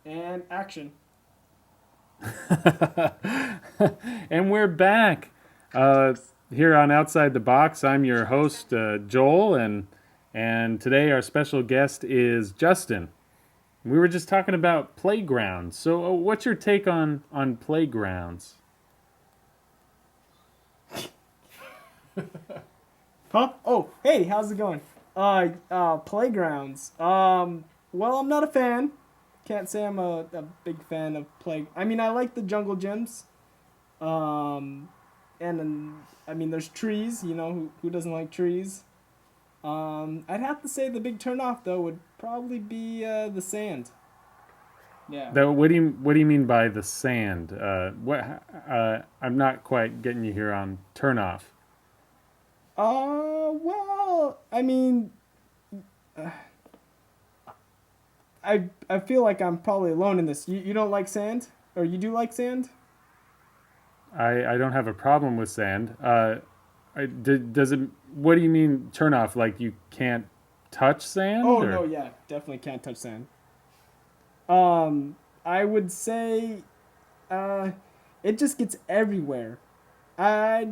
And action. And we're back here on Outside the Box. I'm your host, Joel, and today our special guest is Justin. We were just talking about playgrounds. So, what's your take on playgrounds? Huh? Oh, hey, how's it going? Playgrounds. Well, I'm not a fan. Can't say I'm a big fan of play. I mean, I like the jungle gyms. Um, I mean, there's trees. Who doesn't like trees? I'd have to say the big turnoff though would probably be the sand. Yeah. What do you mean by the sand? I'm not quite getting you here on turnoff. Well, I mean, I feel like I'm probably alone in this. You don't like sand, or you do like sand? I don't have a problem with sand. Does it? What do you mean turn off? Like you can't touch sand, Oh no, or yeah, definitely can't touch sand. Um, I would say, uh, it just gets everywhere. I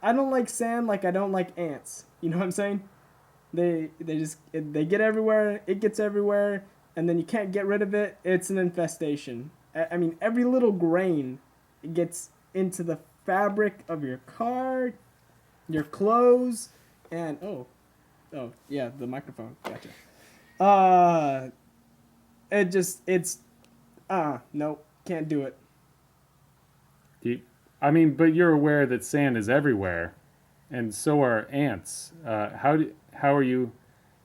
I don't like sand like I don't like ants. You know what I'm saying? They get everywhere. It gets everywhere, and then you can't get rid of it. It's an infestation. I mean, every little grain gets into the fabric of your car, your clothes, and oh yeah, the microphone. Gotcha. Uh, it's nope, can't do it. you, I mean, but you're aware that sand is everywhere, and so are ants. How are you I'm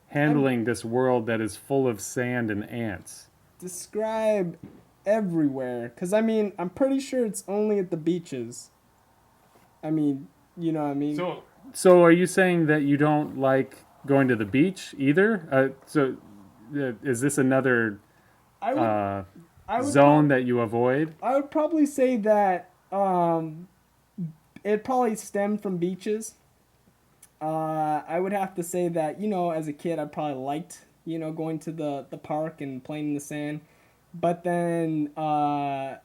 handling this world that is full of sand and ants? describe everywhere, cause I mean I'm pretty sure it's only at the beaches. I mean, you know what I mean. So are you saying that you don't like going to the beach either? Is this another I would uh, I would zone probably that you avoid? I would probably say that it probably stemmed from beaches. I would have to say that as a kid, I probably liked going to the park and playing in the sand, but then it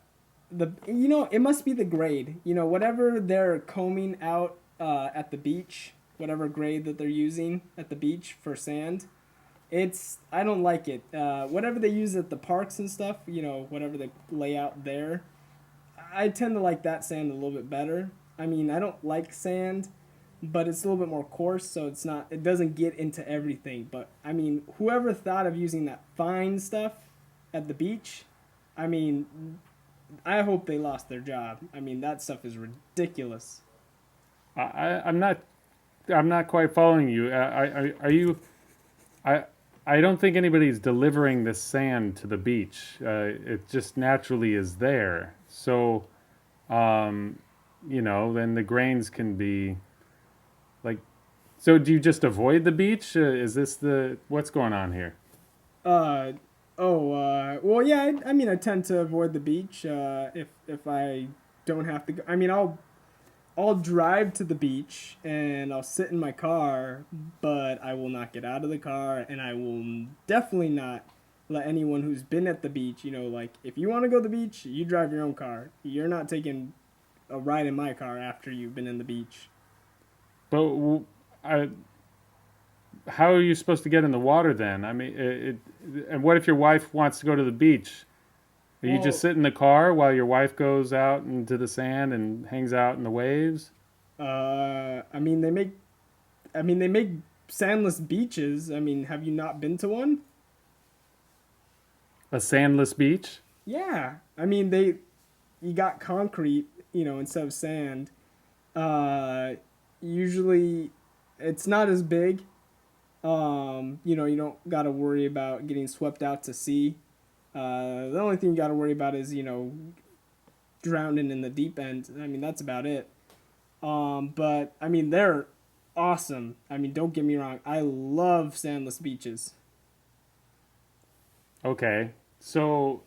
must be the grade. Whatever they're combing out at the beach, whatever grade that they're using at the beach for sand, I don't like it. Whatever they use at the parks and stuff, whatever they lay out there, I tend to like that sand a little bit better. I mean, I don't like sand, but it's a little bit more coarse, so it doesn't get into everything. But I mean, whoever thought of using that fine stuff at the beach, I mean, I hope they lost their job. I mean, that stuff is ridiculous. I'm not quite following you. Are you? I I don't think anybody's delivering the sand to the beach. It just naturally is there. So, um, then the grains can be like. So, do you just avoid the beach? Is this the what's going on here? Uh, well, yeah. I mean, I tend to avoid the beach if I don't have to go. I mean, I'll drive to the beach and I'll sit in my car, but I will not get out of the car, and I will definitely not let anyone who's been at the beach, like if you want to go to the beach, you drive your own car. You're not taking a ride in my car after you've been in the beach. But I, how are you supposed to get in the water then? I mean, and what if your wife wants to go to the beach? You just Well, sit in the car while your wife goes out into the sand and hangs out in the waves? I mean they make sandless beaches. I mean, have you not been to one? A sandless beach? Yeah. I mean, you got concrete, instead of sand. Uh, Usually, it's not as big. You don't got to worry about getting swept out to sea. The only thing you got to worry about is drowning in the deep end. I mean, that's about it. But I mean, they're awesome. I mean, don't get me wrong. I love sandless beaches. Okay. So,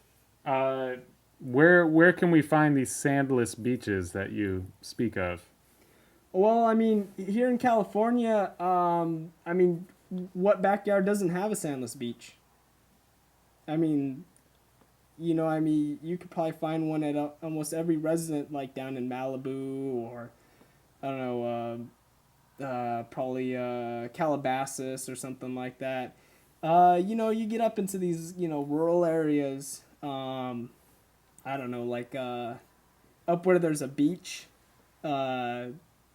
uh, where can we find these sandless beaches that you speak of? Well, I mean, here in California, I mean, what backyard doesn't have a sandless beach? I mean, I mean, you could probably find one at almost every resident, like down in Malibu or I don't know, probably Calabasas or something like that. You get up into these, rural areas. I don't know, like up where there's a beach. Uh,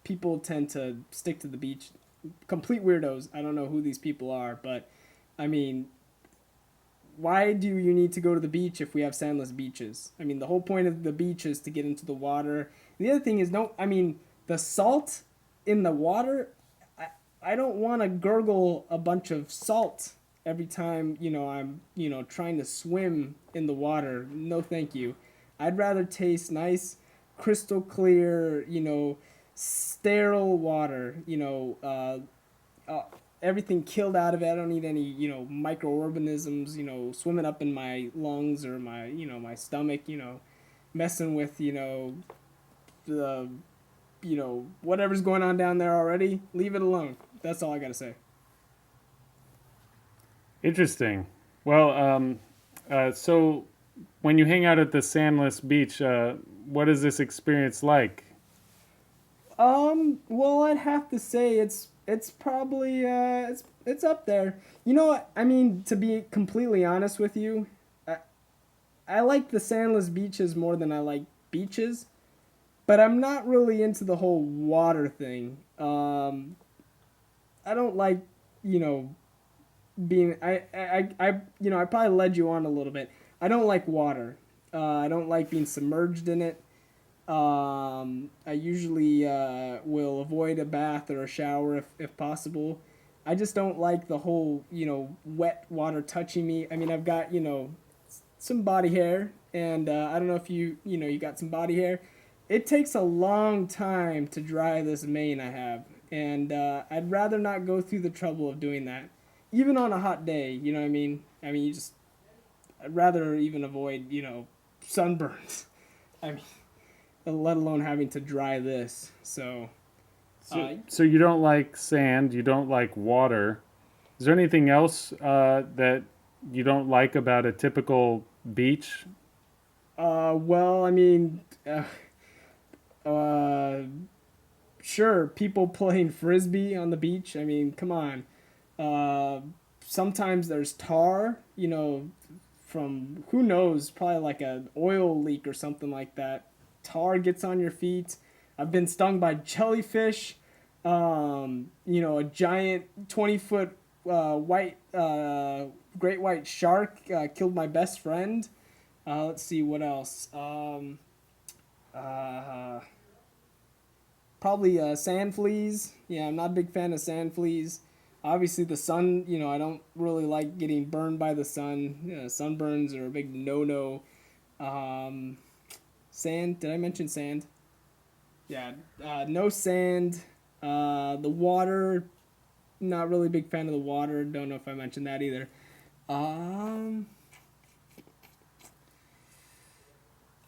People tend to stick to the beach. Complete weirdos. I don't know who these people are, but I mean, why do you need to go to the beach if we have sandless beaches? I mean, the whole point of the beach is to get into the water. The other thing is, no, I mean, the salt in the water, I don't want to gurgle a bunch of salt every time, I'm, trying to swim in the water. No, thank you. I'd rather taste nice, crystal clear, sterile water, uh, everything killed out of it. I don't need any, microorganisms, swimming up in my lungs or my, my stomach, messing with, the, whatever's going on down there already. Leave it alone. That's all I gotta say. Interesting. Well, so when you hang out at the sandless beach, what is this experience like? Well, I'd have to say it's probably it's up there. You know what? I mean, to be completely honest with you, I, I like the sandless beaches more than I like beaches, but I'm not really into the whole water thing. I don't like, you know, being I probably led you on a little bit. I don't like water. I don't like being submerged in it. I usually will avoid a bath or a shower if possible. I just don't like the whole, wet water touching me. I mean, I've got, some body hair, and I don't know if you got some body hair. It takes a long time to dry this mane I have, and I'd rather not go through the trouble of doing that, even on a hot day. You know what I mean? I mean, I'd rather even avoid, sunburns. I mean, let alone having to dry this. So, So you don't like sand, you don't like water. Is there anything else that you don't like about a typical beach? well, I mean, uh, sure, people playing frisbee on the beach. I mean, come on. Uh, Sometimes there's tar, from who knows, probably like an oil leak or something like that. Tar gets on your feet. I've been stung by jellyfish. A giant 20-foot white great white shark killed my best friend. Let's see what else. Uh, Probably sand fleas. Yeah, I'm not a big fan of sand fleas. Obviously, the sun. I don't really like getting burned by the sun. Sunburns are a big no-no. Um, Sand. Did I mention sand? Yeah. No sand. The water. Not really a big fan of the water. Don't know if I mentioned that either. Um,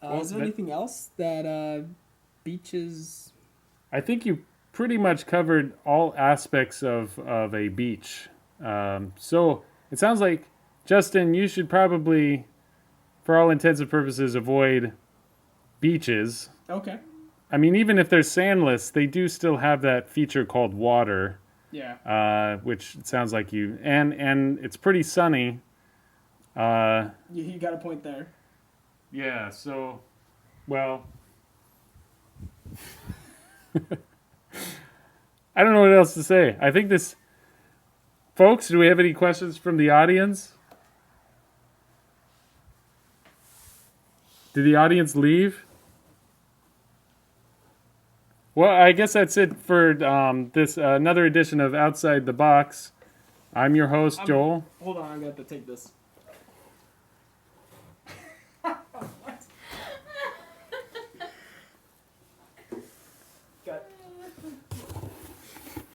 Well, is there that, anything else that beaches? I think you pretty much covered all aspects of a beach. So it sounds like, Justin, you should probably, for all intents and purposes, avoid beaches. Okay. I mean, even if they're sandless, they do still have that feature called water, Yeah. which it sounds like and it's pretty sunny. Uh, You got a point there. yeah. So, well, I don't know what else to say. I think this, folks. Do we have any questions from the audience? Did the audience leave? Well, I guess that's it for this another edition of Outside the Box. I'm your host, Joel. Hold on, I got to take this.